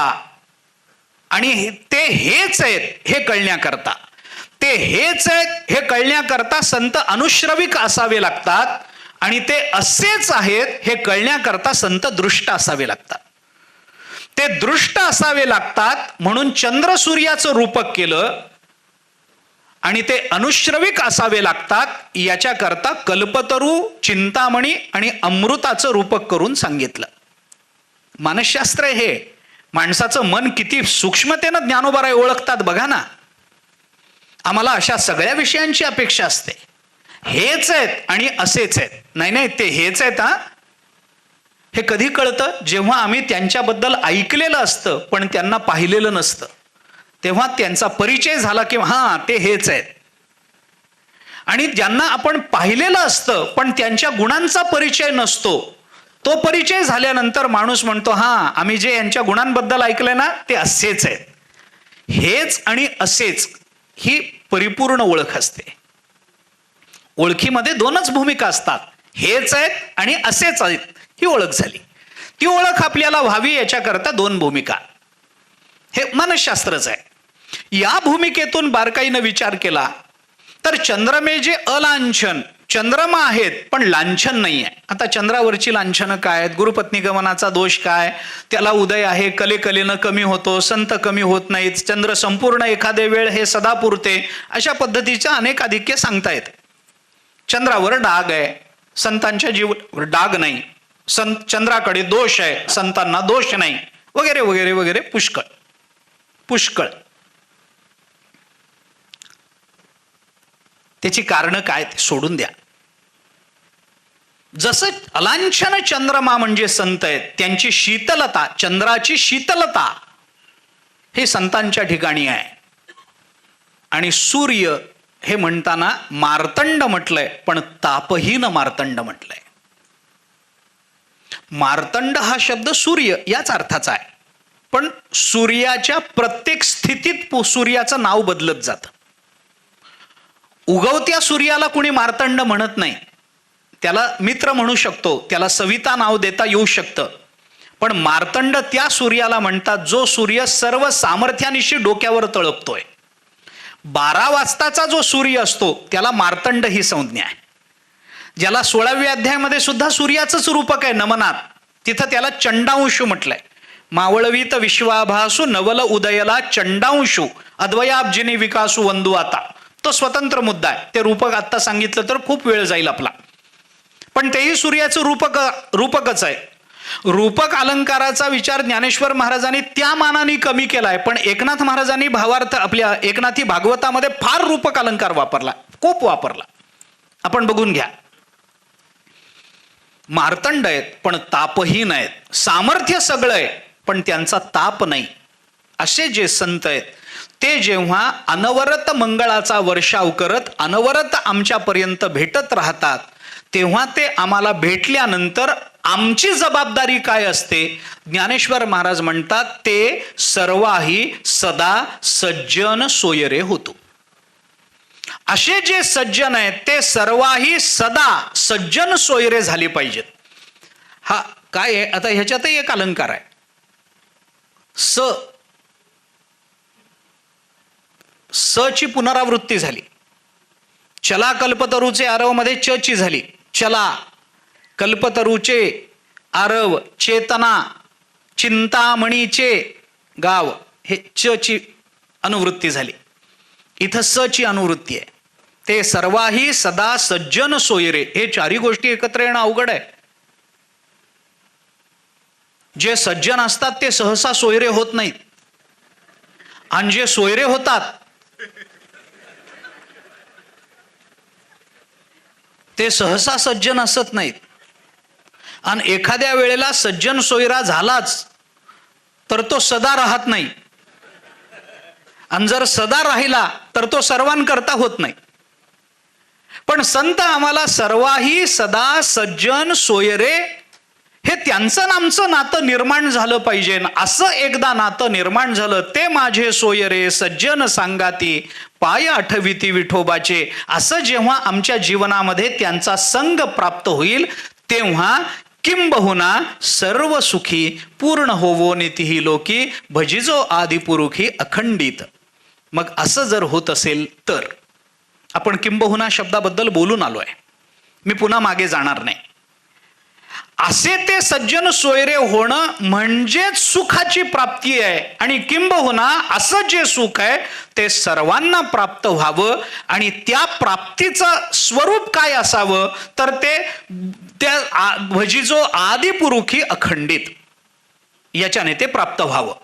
आणि ते हेच आहेत हे कळण्याकरता, ते हेच आहेत हे कळण्याकरता संत अनुश्रविक असावे लागतात. आणि ते असेच आहेत हे कळण्याकरता संत दृष्ट असावे लागतात. ते दृष्ट असावे लागतात म्हणून चंद्र सूर्याचं रूपक केलं. आणि ते अनुश्रविक असावे लागतात याच्याकरता कल्पतरू, चिंतामणी आणि अमृताचं रूपक करून सांगितलं. मानसशास्त्र हे माणसाचं मन किती सूक्ष्मतेनं ज्ञानोबाराय ओळखतात बघा ना. आम्हाला अशा सगळ्या विषयांची अपेक्षा असते. हेच आहेत आणि असेच आहेत. नाही ते हेच आहेत हा. हे कधी कळतं? जेव्हा आम्ही त्यांच्याबद्दल ऐकलेलं असतं पण त्यांना पाहिलेलं नसतं, तेव्हा त्यांचा परिचय झाला की हा ते हेच आहेत. आणि ज्यांना आपण पाहिलेलं असतं पण त्यांच्या गुणांचा परिचय नसतो, तो परिचय झाल्यानंतर माणूस म्हणतो हा आम्ही जे यांच्या गुणांबद्दल ऐकलंय ना ते असेच आहेत. हेच आणि असेच ही परिपूर्ण ओळख असते. ओळखीमध्ये दोनच भूमिका असतात, हेच आहेत आणि असेच आहेत. ही ओळख झाली. ती ओळख आपल्याला व्हावी याच्याकरता दोन भूमिका. हे मानसशास्त्रच आहे. या भूमिकेतून बारकाईनं विचार केला तर चंद्रमे जे अलांछन, चंद्रमा आहेत पण लांछन नाही आहे. आता चंद्रावरची लांछनं काय आहेत? गुरुपत्नी गमनाचा दोष काय? त्याला उदय आहे, कलेनं कमी होतो, संत कमी होत नाहीत, चंद्र संपूर्ण एखादे वेळ हे सदा पुरते, अशा पद्धतीच्या अनेक आधिक्य सांगता येत. चंद्रावर डाग आहे, संतांच्या जीव डाग नाही. चंद्राकडे दोष आहे, संतांना दोष नाही, वगैरे वगैरे वगैरे पुष्कळ पुष्कळ. त्याची कारणं काय ते सोडून द्या. जसं अलांछन चंद्रमा म्हणजे संत आहेत, त्यांची शीतलता, चंद्राची शीतलता हे संतांच्या ठिकाणी आहे. आणि सूर्य हे म्हणताना मार्तंड म्हटलंय पण तापहीन मार्तंड म्हटलंय. मार्तंड हा शब्द सूर्य याच अर्थाचा आहे, पण सूर्याच्या प्रत्येक स्थितीत सूर्याचं नाव बदलत जातं. उगवत्या सूर्याला कुणी मार्तंड म्हणत नाही, त्याला मित्र म्हणू शकतो, त्याला सविता नाव देता येऊ शकतं. पण मार्तंड त्या सूर्याला म्हणतात जो सूर्य सर्व सामर्थ्यानिशी डोक्यावर तळपतोय. 12 वाजताचा जो सूर्य असतो त्याला मार्तंड ही संज्ञा आहे. ज्याला 16व्या अध्यायामध्ये सुद्धा सूर्याचंच रूपक आहे नमनात, तिथं त्याला चंडांशू म्हटलंय. मावळवीत विश्वाभासू नवल उदयला चंडांशू अद्वयाब्जिनी विकासू वंदू आता. तो स्वतंत्र मुद्दा आहे. ते रूपक आत्ता सांगितलं तर खूप वेळ जाईल आपला, पण तेही सूर्याचं रूपकच आहे. रूपक अलंकाराचा विचार ज्ञानेश्वर महाराजांनी त्या मानाने कमी केलाय, पण एकनाथ महाराजांनी भावार्थ आपल्या एकनाथी भागवतामध्ये फार रूपक अलंकार वापरला, खूप वापरला. आपण बघून घ्या. मार्तंड आहेत पण तापहीन आहेत, सामर्थ्य सगळं आहे पण त्यांचा ताप नाही, असे जे संत आहेत ते जेव्हा अनवरत मंगळाचा वर्षाव करत अनवरत आमच्यापर्यंत भेटत राहतात, तेव्हा ते आम्हाला भेटल्यानंतर आमची जबाबदारी काय असते? ज्ञानेश्वर महाराज म्हणतात ते सर्वाही सदा सज्जन सोयरे होतो. असे जे सज्जन आहेत ते सर्वाही सदा सज्जन सोयरे झाले पाहिजेत. हा काय आहे? आता ह्याच्यातही एक अलंकार आहे. स ची पुनरावृत्ती झाली. चला कल्पतरूचे आरव मध्ये च ची झाली. चला कल्पतरूचे आरव, चेतना चिंतामणीचे गाव, हे च ची अनुवृत्ती झाली. इथं सची अनुवृत्ती आहे. ते सर्वाही सदा सज्जन सोयरे, हे चारही गोष्टी एकत्र येणं अवघड आहे. जे सज्जन असतात ते सहसा सोयरे होत नाहीत, आणि जे सोयरे होतात ते सहसा सज्जन असत नाहीत. आणि एखाद्या वेळेला सज्जन सोयरा झालाच तर तो सदा राहत नाही, आणि जर सदा राहिला तर तो सर्वांकरता होत नाही. पण संत आम्हाला सर्वाही सदा सज्जन सोयरे, हे त्यांचं आमचं नातं निर्माण झालं पाहिजे. असं एकदा नातं निर्माण झालं, ते माझे सोयरे सज्जन सांगाती, पाय आठविती विठोबाचे. असं जेव्हा आमच्या जीवनामध्ये त्यांचा संग प्राप्त होईल, तेव्हा किंबहुना सर्व सुखी पूर्ण होवो नितीही लोकी, भजिजो आदिपुरुखी अखंडित. मग असं जर होत असेल तर, आपण किंबहुना शब्दाबद्दल बोलून आलोय, मी पुन्हा मागे जाणार नाही. असे ते सज्जन सोयरे होणं म्हणजेच सुखाची प्राप्ती आहे. आणि किंबहुना असं जे सुख आहे ते सर्वांना प्राप्त व्हावं. आणि त्या प्राप्तीचं स्वरूप काय असावं, तर ते त्या भजिजो आदिपुरुखी अखंडित, याच्याने ते प्राप्त व्हावं.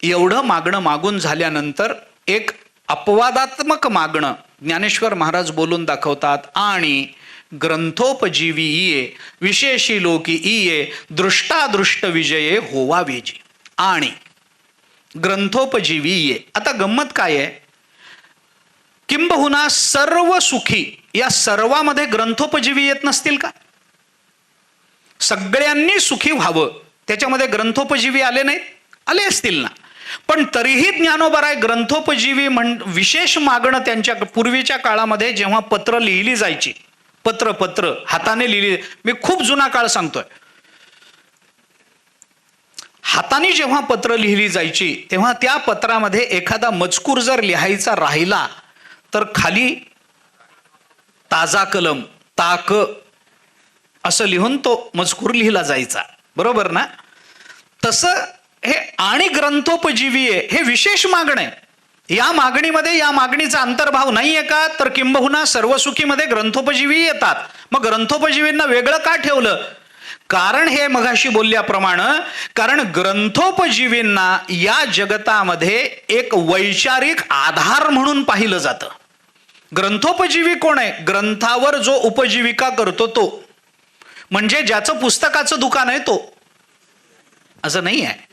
एवढं मागणं मागून झाल्यानंतर एक अपवादात्मक मागणं ज्ञानेश्वर महाराज बोलून दाखवतात. आणि ग्रंथोपजीवी इये विशेषी लोकी इये दृष्टादृष्ट विजये होवा वेजी. आणि ग्रंथोपजीवी इये, आता गंमत काय आहे, किंबहुना सर्व सुखी, या सर्वामध्ये ग्रंथोपजीवी येत नसतील का? सगळ्यांनी सुखी व्हावं त्याच्यामध्ये ग्रंथोपजीवी आले नाहीत? आले असतील ना. पण तरीही ज्ञानोबराय ग्रंथोपजीवी विशेष मागणं त्यांच्या पूर्वीच्या काळामध्ये जेव्हा पत्र लिहिली जायची, पत्र हाताने लिहिली, मी खूप जुना काळ सांगतोय, हाताने जेव्हा पत्र लिहिली जायची तेव्हा त्या पत्रामध्ये एखादा मजकूर जर लिहायचा राहिला तर खाली ताजा कलम, ताक असं लिहून तो मजकूर लिहिला जायचा, बरोबर ना. तसं हे आणि ग्रंथोपजीवी आहे, हे विशेष मागणं आहे. या मागणीमध्ये या मागणीचा अंतर्भाव नाहीये का, तर किंबहुना सर्वसुखीमध्ये ग्रंथोपजीवी येतात. मग ग्रंथोपजीवींना वेगळं का ठेवलं? कारण हे मगाशी बोलल्याप्रमाणे, कारण ग्रंथोपजीवींना या जगतामध्ये एक वैचारिक आधार म्हणून पाहिलं जातं. ग्रंथोपजीवी कोण आहे? ग्रंथावर जो उपजीविका करतो तो, म्हणजे ज्याचं पुस्तकाचं दुकान आहे तो, असं नाही आहे.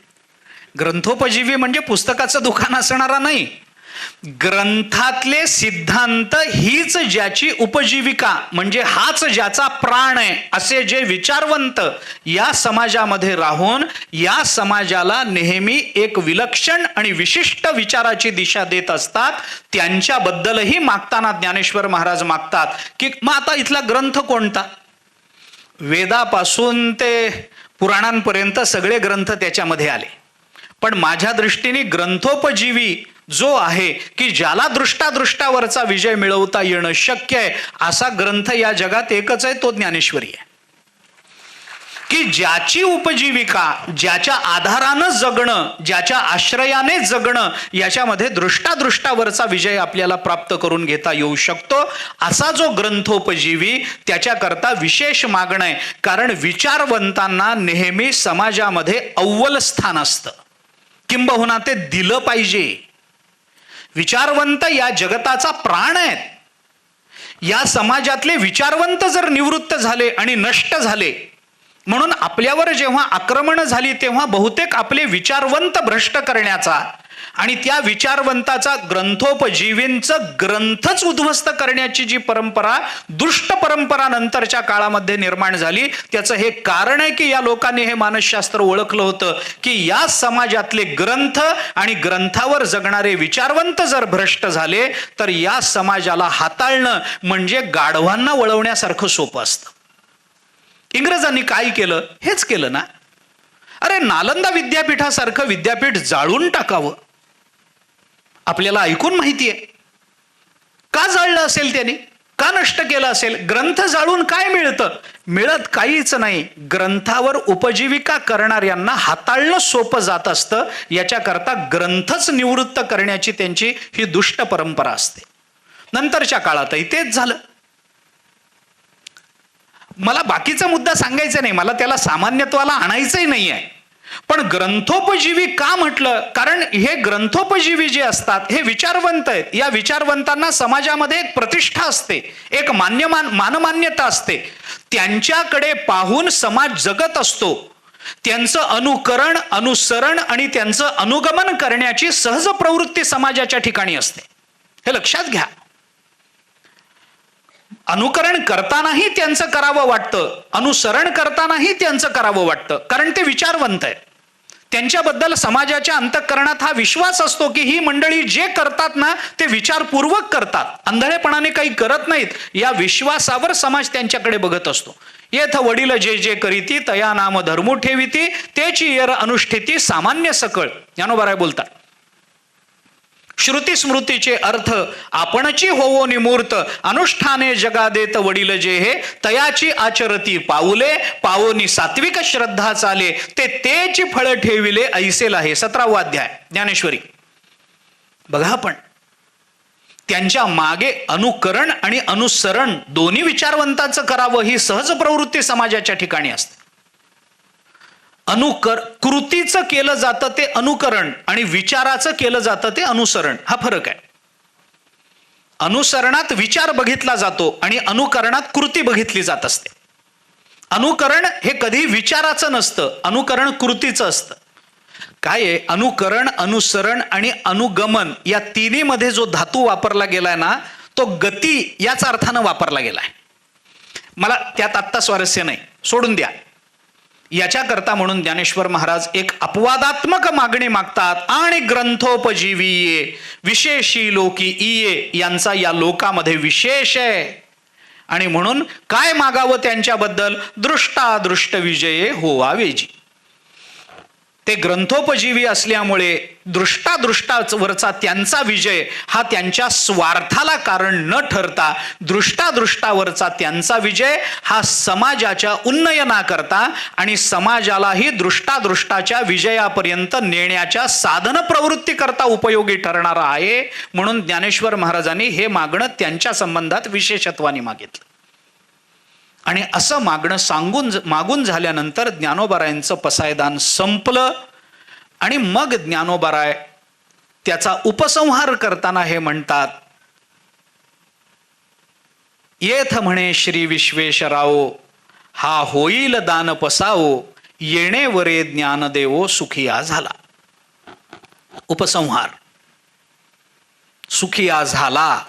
ग्रंथोपजीवी म्हणजे पुस्तकाचं दुकान असणारा नाही. ग्रंथातले सिद्धांत हीच ज्याची उपजीविका, म्हणजे हाच ज्याचा प्राण आहे, असे जे विचारवंत या समाजामध्ये राहून या समाजाला नेहमी एक विलक्षण आणि विशिष्ट विचाराची दिशा देत असतात, त्यांच्याबद्दलही मागताना ज्ञानेश्वर महाराज मागतात की मग आता इथला ग्रंथ कोणता? वेदापासून ते पुराणांपर्यंत सगळे ग्रंथ त्याच्यामध्ये आले. पण माझ्या दृष्टीने ग्रंथोपजीवी जो आहे की ज्याला दृष्टादृष्टावरचा विजय मिळवता येणं शक्य आहे, असा ग्रंथ या जगात एकच आहे, तो ज्ञानेश्वरी आहे. की ज्याची उपजीविका, ज्याच्या आधारानं जगणं, ज्याच्या आश्रयाने जगणं, याच्यामध्ये दृष्टादृष्टावरचा विजय आपल्याला प्राप्त करून घेता येऊ शकतो. असा जो ग्रंथोपजीवी, त्याच्याकरता विशेष मागणं आहे. कारण विचारवंतांना नेहमी समाजामध्ये अव्वल स्थान असतं, किंबहुना ते दिलं पाहिजे. विचारवंत या जगताचा प्राण आहेत. या समाजातले विचारवंत जर निवृत्त झाले आणि नष्ट झाले, म्हणून आपल्यावर जेव्हा आक्रमण झाली तेव्हा बहुतेक आपले विचारवंत भ्रष्ट करण्याचा आणि त्या विचारवंताचा ग्रंथोपजीवींचं ग्रंथच उद्ध्वस्त करण्याची जी परंपरा, दुष्ट परंपरा नंतरच्या काळामध्ये निर्माण झाली, त्याचं हे कारण आहे की या लोकांनी हे मानसशास्त्र ओळखलं होतं की या समाजातले ग्रंथ आणि ग्रंथावर जगणारे विचारवंत जर भ्रष्ट झाले तर या समाजाला हाताळणं म्हणजे गाढवांना वळवण्यासारखं सोपं असतं. इंग्रजांनी काय केलं? हेच केलं ना. अरे नालंदा विद्यापीठासारखं विद्यापीठ जाळून टाकावं, आपल्याला ऐकून माहिती आहे. का जाळलं असेल त्यांनी? का नष्ट केलं असेल? ग्रंथ जाळून काय मिळतं? मिळत काहीच नाही. ग्रंथावर उपजीविका करणाऱ्यांना हाताळणं सोपं जात असतं. याच्याकरता ग्रंथच निवृत्त करण्याची त्यांची ही दुष्ट परंपरा असते. नंतरच्या काळातही तेच झालं. मला बाकीचा मुद्दा सांगायचा नाही, मला त्याला सामान्यत्वाला आणायचंही नाही आहे. पण ग्रंथोपजीवी का म्हटलं? कारण हे ग्रंथोपजीवी जे असतात हे विचारवंत आहेत. या विचारवंतांना समाजामध्ये एक प्रतिष्ठा असते, एक मानमान्यता असते. त्यांच्याकडे पाहून समाज जगत असतो. त्यांचं अनुकरण, अनुसरण आणि त्यांचं अनुगमन करण्याची सहज प्रवृत्ती समाजाच्या ठिकाणी असते. हे लक्षात घ्या. अनुकरण करतानाही त्यांचं करावं वाटतं, अनुसरण करतानाही त्यांचं करावं वाटतं, कारण ते विचारवंत आहेत. त्यांच्याबद्दल समाजाच्या अंतःकरणात हा विश्वास असतो की ही मंडळी जे करतात ना ते विचारपूर्वक करतात, आंधळेपणाने काही करत नाहीत. या विश्वासावर समाज त्यांच्याकडे बघत असतो. येथ वडील जे जे करीती तया नाम धर्मू ठेविती तेची येर अनुष्ठिती सामान्य सकळ. ज्ञानोबा बोलतात, श्रुती स्मृतीचे अर्थ आपणची होवो निमूर्त अनुष्ठाने जगा देत वडील जे हे तयाची आचरती पाऊले पावोनी सात्विक श्रद्धा चाले ते तेची फळ ठेविले ऐसेल आहे. 17वा अध्याय ज्ञानेश्वरी. बघा, आपण त्यांच्या मागे अनुकरण आणि अनुसरण दोन्ही विचारवंताचं करावं ही सहज प्रवृत्ती समाजाच्या ठिकाणी असते. कृतीचं केलं जातं ते अनुकरण आणि विचाराचं केलं जातं ते अनुसरण, हा फरक आहे. अनुसरणात विचार बघितला जातो आणि अनुकरणात कृती बघितली जात असते. अनुकरण हे कधी विचाराचं नसतं, अनुकरण कृतीचं असतं. काय आहे? अनुकरण, अनुसरण आणि अनुगमन या तिन्ही मध्ये जो धातू वापरला गेलाय ना तो गती याच अर्थानं वापरला गेलाय. मला त्यात आत्ता स्वारस्य नाही, सोडून द्या. याच्याकरता म्हणून ज्ञानेश्वर महाराज एक अपवादात्मक मागणी मागतात. आणि ग्रंथोपजीवी ये विशेषी लोकी इये, यांचा या लोकामध्ये विशेष आहे. आणि म्हणून काय मागावं त्यांच्याबद्दल? दृष्टादृष्ट विजये होवावेजी. ते ग्रंथोपजीवी असल्यामुळे दृष्टादृष्टावरचा त्यांचा विजय हा त्यांच्या स्वार्थाला कारण न ठरता दृष्टादृष्टावरचा त्यांचा विजय हा समाजाच्या उन्नयनाकरता आणि समाजालाही दृष्टादृष्टाच्या विजयापर्यंत नेण्याच्या साधन प्रवृत्ती करता उपयोगी ठरणारा आहे. म्हणून ज्ञानेश्वर महाराजांनी हे मागणं त्यांच्या संबंधात विशेषत्वाने मागितलं. आणि असं मागणं मागून झाल्यानंतर ज्ञानोबारायांचं पसायदान संपलं. आणि मग ज्ञानोबाराय त्याचा उपसंहार करताना हे म्हणतात, येथ म्हणे श्री विश्वेश्वराओ हा होईल दान पसाओ येणे वरे ज्ञानदेवो सुखिया झाला. उपसंहार, सुखिया झाला.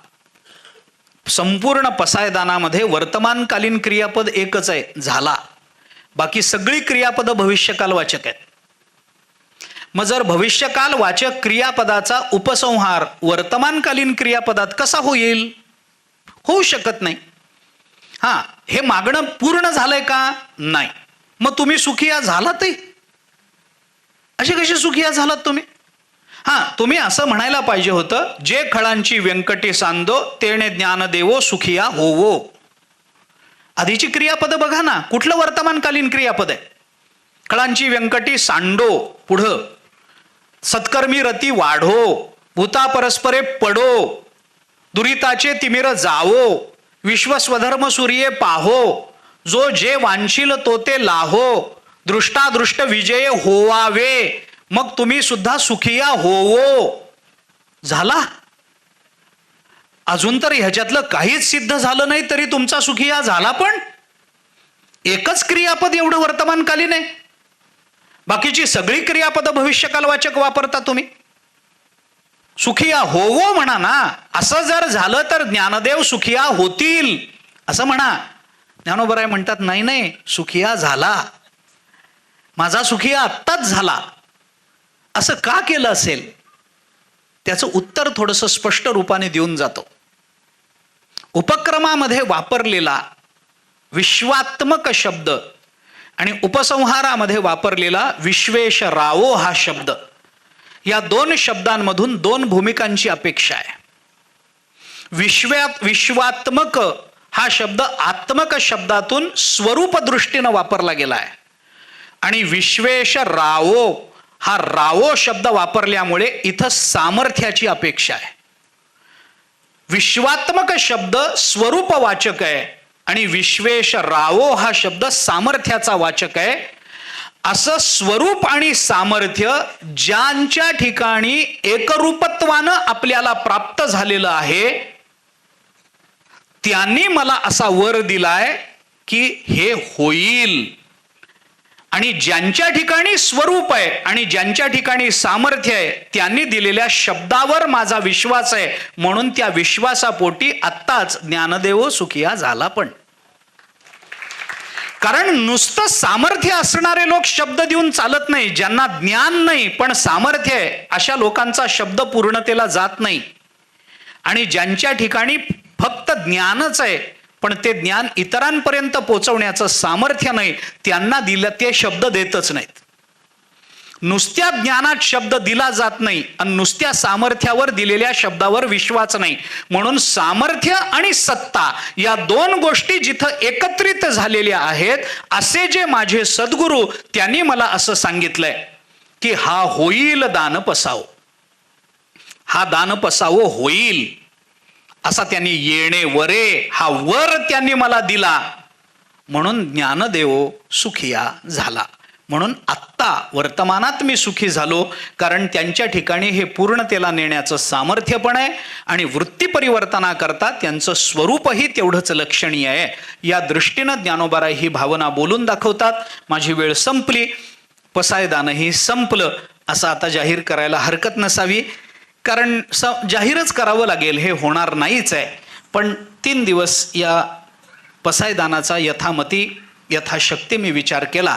संपूर्ण पसायदानामध्ये वर्तमानकालीन क्रियापद एकच आहे, झाला. बाकी सगळी क्रियापद भविष्यकाल वाचक आहेत. मग जर भविष्यकाल वाचक क्रियापदाचा उपसंहार वर्तमानकालीन क्रियापदात कसा होईल? होऊ शकत नाही. हे मागणं पूर्ण झालंय का? नाही. मग तुम्ही सुखिया झालातही. असे कसे सुखिया झालात तुम्ही? तुम्ही असं म्हणायला पाहिजे होतं, जे खळांची व्यंकटी सांदो तेणे ज्ञानदेवो सुखिया होवो. आधीची क्रियापद बघा ना, कुठलं वर्तमानकालीन क्रियापद आहे? खळांची व्यंकटी सांडो, पुढं सत्कर्मी रती वाढो, भूता परस्परे पडो, दुरिताचे तिमिर जावो, विश्वस्वधर्म सूर्ये पाहो, जो जे वांछील तो ते लाहो, दृष्टादृष्ट विजय होवावे. मग तुम्ही सुद्धा सुखिया होवो. झाला. अजून तर ह्याच्यातलं काहीच सिद्ध झालं नाही तरी तुमचा सुखिया झाला. पण एकच क्रियापद एवढं वर्तमानकालीन आहे, बाकीची सगळी क्रियापद भविष्यकालवाचक वापरता तुम्ही. सुखिया होवो म्हणा ना. असं जर झालं तर ज्ञानदेव सुखिया होतील असं म्हणा. ज्ञानोबराय म्हणतात, नाही नाही, सुखिया झाला, माझा सुखिया आत्ताच झाला. असं का केलं असेल? त्याचं उत्तर थोडंसं स्पष्ट रूपाने देऊन जातो. उपक्रमामध्ये वापरलेला विश्वात्मक शब्द आणि उपसंहारामध्ये वापरलेला विश्वेश्वराओ हा शब्द, या दोन शब्दांमधून दोन भूमिकांची अपेक्षा आहे. विश्वात्मक हा शब्द आत्मक शब्दातून स्वरूप दृष्टीनं वापरला गेला आहे. आणि विश्वेश रावो हा रावो शब्द वापरल्यामुळे इथं सामर्थ्याची अपेक्षा आहे. विश्वात्मक शब्द स्वरूपवाचक आहे आणि विश्वेश रावो हा शब्द सामर्थ्याचा वाचक आहे. असं स्वरूप आणि सामर्थ्य ज्यांच्या ठिकाणी एकरूपत्वानं आपल्याला प्राप्त झालेलं आहे त्यांनी मला असा वर दिलाय की हे होईल. आणि ज्यांच्या ठिकाणी स्वरूप आहे आणि ज्यांच्या ठिकाणी सामर्थ्य आहे त्यांनी दिलेल्या शब्दावर माझा विश्वास आहे, म्हणून त्या विश्वासापोटी आत्ताच ज्ञानदेव सुखिया झाला. पण कारण नुसतं सामर्थ्य असणारे लोक शब्द देऊन चालत नाही. ज्यांना ज्ञान नाही पण सामर्थ्य आहे अशा लोकांचा शब्द पूर्णतेला जात नाही. आणि ज्यांच्या ठिकाणी फक्त ज्ञानच आहे पण ते ज्ञान इतरांपर्यंत पोहोचवण्याचं सामर्थ्य नाही त्यांना दिलं ते शब्द देतच नाहीत. नुसत्या ज्ञानात शब्द दिला जात नाही आणि नुसत्या सामर्थ्यावर दिलेल्या शब्दावर विश्वास नाही. म्हणून सामर्थ्य आणि सत्ता या दोन गोष्टी जिथं एकत्रित झालेल्या आहेत असे जे माझे सद्गुरू त्यांनी मला असं सांगितलंय की हा होईल दान पसावो, हा दान पसावो होईल असा त्यांनी येणे वरे हा वर त्यांनी मला दिला, म्हणून ज्ञानदेव सुखिया झाला. म्हणून आत्ता वर्तमानात मी सुखी झालो कारण त्यांच्या ठिकाणी हे पूर्णतेला नेण्याचं सामर्थ्य पण आहे आणि वृत्ती परिवर्तनाकरता त्यांचं स्वरूपही तेवढंच लक्षणीय आहे. या दृष्टीनं ज्ञानोबाराय ही भावना बोलून दाखवतात. माझी वेळ संपली, पसायदानही संपलं असं आता जाहीर करायला हरकत नसावी, कारण जाहीरच करावं लागेल, हे होणार नाहीच आहे. पण 3 दिवस या पसायदानाचा यथामती यथाशक्ती मी विचार केला.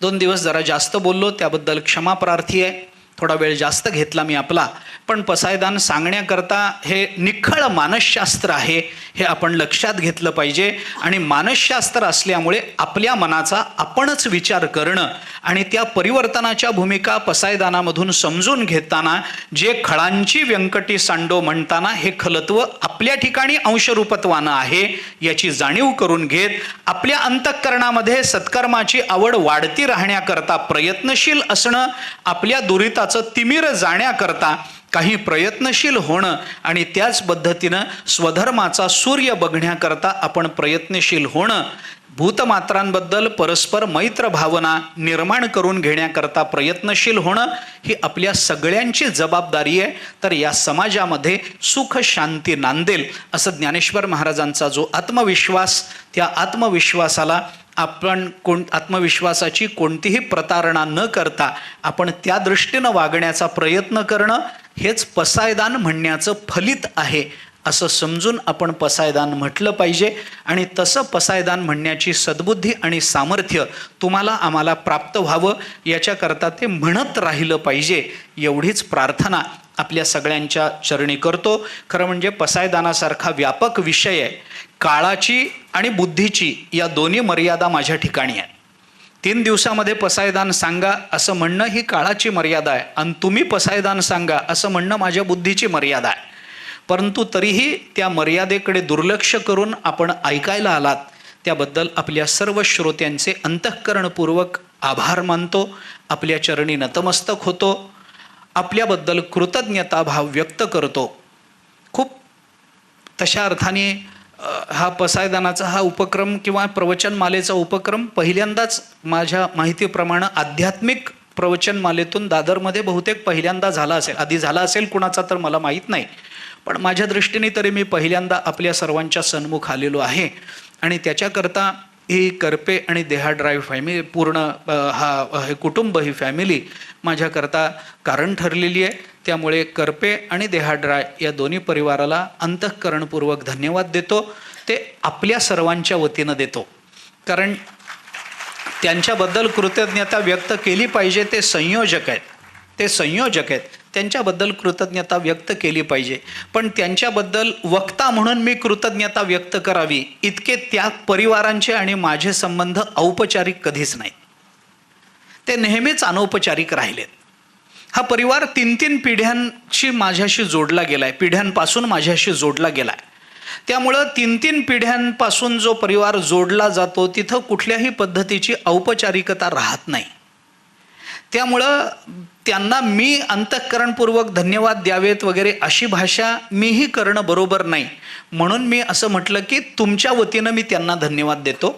2 दिवस जरा जास्त बोललो त्याबद्दल क्षमा प्रार्थी आहे. थोडा वेळ जास्त घेतला मी आपला. पण पसायदान सांगण्याकरता हे निखळ मानसशास्त्र आहे हे आपण लक्षात घेतलं पाहिजे. आणि मानसशास्त्र असल्यामुळे आपल्या मनाचा आपणच विचार करणं आणि त्या परिवर्तनाच्या भूमिका पसायदानामधून समजून घेताना जे खळांची व्यंकटी सांडो म्हणताना हे खलत्व आपल्या ठिकाणी अंशरूपत्वानं आहे याची जाणीव करून घेत आपल्या अंतःकरणामध्ये सत्कर्माची आवड वाढती राहण्याकरता प्रयत्नशील असणं, आपल्या दुरिताचं तिमिर जाण्याकरता काही प्रयत्नशील होणं आणि त्याच पद्धतीनं स्वधर्माचा सूर्य बघण्याकरता आपण प्रयत्नशील होणं, भूतमात्रांबद्दल परस्पर मैत्र भावना निर्माण करून घेण्याकरता प्रयत्नशील होणं ही आपल्या सगळ्यांची जबाबदारी आहे. तर या समाजामध्ये सुख शांती नांदेल असं ज्ञानेश्वर महाराजांचा जो आत्मविश्वास, त्या आत्मविश्वासाला आपण आत्मविश्वासाची कोणतीही प्रतारणा न करता आपण त्या दृष्टीनं वागण्याचा प्रयत्न करणं हेच पसायदान म्हणण्याचं फलित आहे असं समजून आपण पसायदान म्हटलं पाहिजे. आणि तसं पसायदान म्हणण्याची सद्बुद्धी आणि सामर्थ्य तुम्हाला आम्हाला प्राप्त व्हावं याच्याकरता ते म्हणत राहिलं पाहिजे एवढीच प्रार्थना आपल्या सगळ्यांच्या चरणी करतो. खरं म्हणजे पसायदानासारखा व्यापक विषय आहे. काळाची आणि बुद्धीची या दोन्ही मर्यादा माझ्या ठिकाणी आहे. 3 दिवसामध्ये पसायदान सांगा असं म्हणणं ही काळाची मर्यादा आहे आणि तुम्ही पसायदान सांगा असं म्हणणं माझ्या बुद्धीची मर्यादा आहे. परंतु तरीही त्या मर्यादेकडे दुर्लक्ष करून आपण ऐकायला आलात त्याबद्दल आपल्या सर्व श्रोत्यांचे अंतःकरणपूर्वक आभार मानतो. आपल्या चरणी नतमस्तक होतो. आपल्याबद्दल कृतज्ञताभाव व्यक्त करतो. खूप तशा अर्थाने हा पसायदानाचा हा उपक्रम किंवा प्रवचनमालेचा उपक्रम पहिल्यांदाच माझ्या माहितीप्रमाणे आध्यात्मिक प्रवचनमालेतून दादरमध्ये बहुतेक पहिल्यांदा झाला असेल. आधी झाला असेल कुणाचा तर मला माहीत नाही, पण माझ्या दृष्टीने तरी मी पहिल्यांदा आपल्या सर्वांच्या सन्मुख आलेलो आहे. आणि त्याच्याकरता ही करपे आणि देहाड्राय फॅमिली पूर्ण हे कुटुंब ही फॅमिली माझ्याकरता कारण ठरलेली आहे. त्यामुळे करपे आणि देहाड्राय या दोन्ही परिवाराला अंतःकरणपूर्वक धन्यवाद देतो. ते आपल्या सर्वांच्या वतीनं देतो, कारण त्यांच्याबद्दल कृतज्ञता व्यक्त केली पाहिजे. ते संयोजक आहेत, त्यांच्याबद्दल कृतज्ञता व्यक्त केली पाहिजे. पण त्यांच्याबद्दल वक्ता म्हणून मी कृतज्ञता व्यक्त करावी इतके त्या परिवारांचे आणि माझे संबंध औपचारिक कधीच नाही. ते नेहमीच अनौपचारिक राहिलेत. हा परिवार 3-3 पिढ्यांशी माझ्याशी जोडला गेलाय, पिढ्यांपासून माझ्याशी जोडला गेलाय. त्यामुळं 3-3 पिढ्यांपासून जो परिवार जोडला जातो तिथं कुठल्याही पद्धतीची औपचारिकता राहत नाही. त्यामुळं त्यांना मी अंतःकरणपूर्वक धन्यवाद द्यावेत वगैरे अशी भाषा मीही करणं बरोबर नाही. म्हणून मी असं म्हटलं की तुमच्या वतीनं मी त्यांना धन्यवाद देतो.